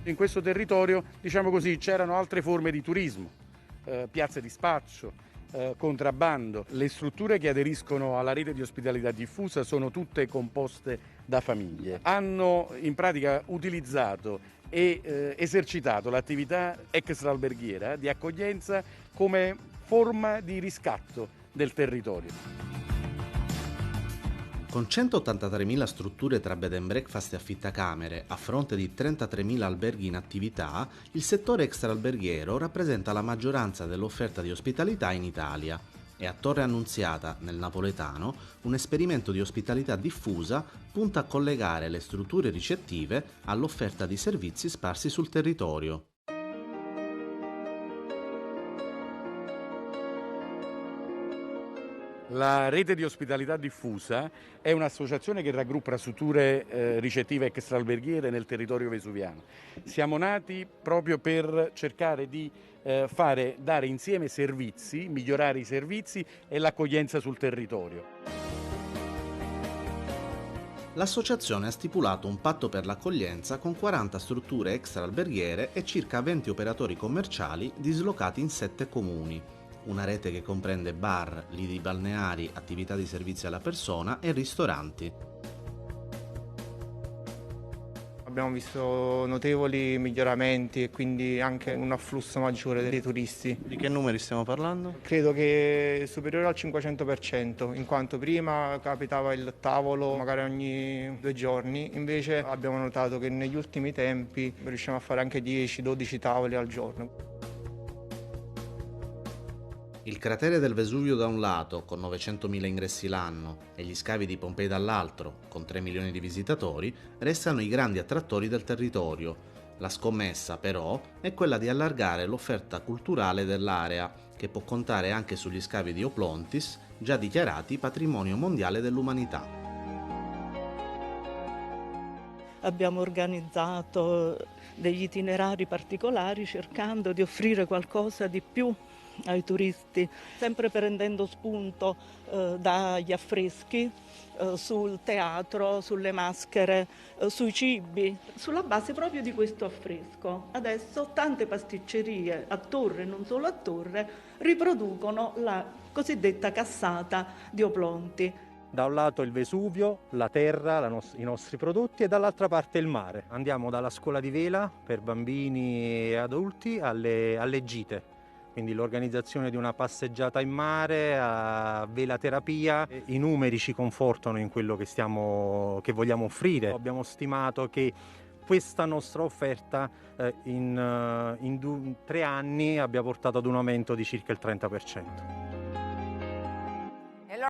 In questo territorio, diciamo così, c'erano altre forme di turismo, piazze di spaccio, contrabbando. Le strutture che aderiscono alla rete di ospitalità diffusa sono tutte composte da famiglie. Hanno in pratica utilizzato e esercitato l'attività extraalberghiera di accoglienza come forma di riscatto del territorio. Con 183.000 strutture tra bed and breakfast e affittacamere, a fronte di 33.000 alberghi in attività, il settore extraalberghiero rappresenta la maggioranza dell'offerta di ospitalità in Italia. E a Torre Annunziata, nel napoletano, un esperimento di ospitalità diffusa punta a collegare le strutture ricettive all'offerta di servizi sparsi sul territorio. La rete di ospitalità diffusa è un'associazione che raggruppa strutture ricettive extraalberghiere nel territorio vesuviano. Siamo nati proprio per cercare di dare insieme servizi, migliorare i servizi e l'accoglienza sul territorio. L'associazione ha stipulato un patto per l'accoglienza con 40 strutture extraalberghiere e circa 20 operatori commerciali dislocati in 7 comuni. Una rete che comprende bar, lidi balneari, attività di servizi alla persona e ristoranti. Abbiamo visto notevoli miglioramenti e quindi anche un afflusso maggiore dei turisti. Di che numeri stiamo parlando? Credo che è superiore al 500%, in quanto prima capitava il tavolo magari ogni 2 giorni, invece abbiamo notato che negli ultimi tempi riusciamo a fare anche 10-12 tavoli al giorno. Il cratere del Vesuvio da un lato, con 900.000 ingressi l'anno, e gli scavi di Pompei dall'altro, con 3 milioni di visitatori, restano i grandi attrattori del territorio. La scommessa, però, è quella di allargare l'offerta culturale dell'area, che può contare anche sugli scavi di Oplontis, già dichiarati patrimonio mondiale dell'umanità. Abbiamo organizzato degli itinerari particolari cercando di offrire qualcosa di più ai turisti, sempre prendendo spunto dagli affreschi sul teatro, sulle maschere, sui cibi, sulla base proprio di questo affresco. Adesso tante pasticcerie a Torre e non solo a Torre riproducono la cosiddetta cassata di Oplonti. Da un lato il Vesuvio, la terra, i nostri prodotti, e dall'altra parte il mare. Andiamo dalla scuola di vela per bambini e adulti alle gite. Quindi l'organizzazione di una passeggiata in mare, a velaterapia. I numeri ci confortano in quello che vogliamo offrire. Abbiamo stimato che questa nostra offerta in 3 anni abbia portato ad un aumento di circa il 30%.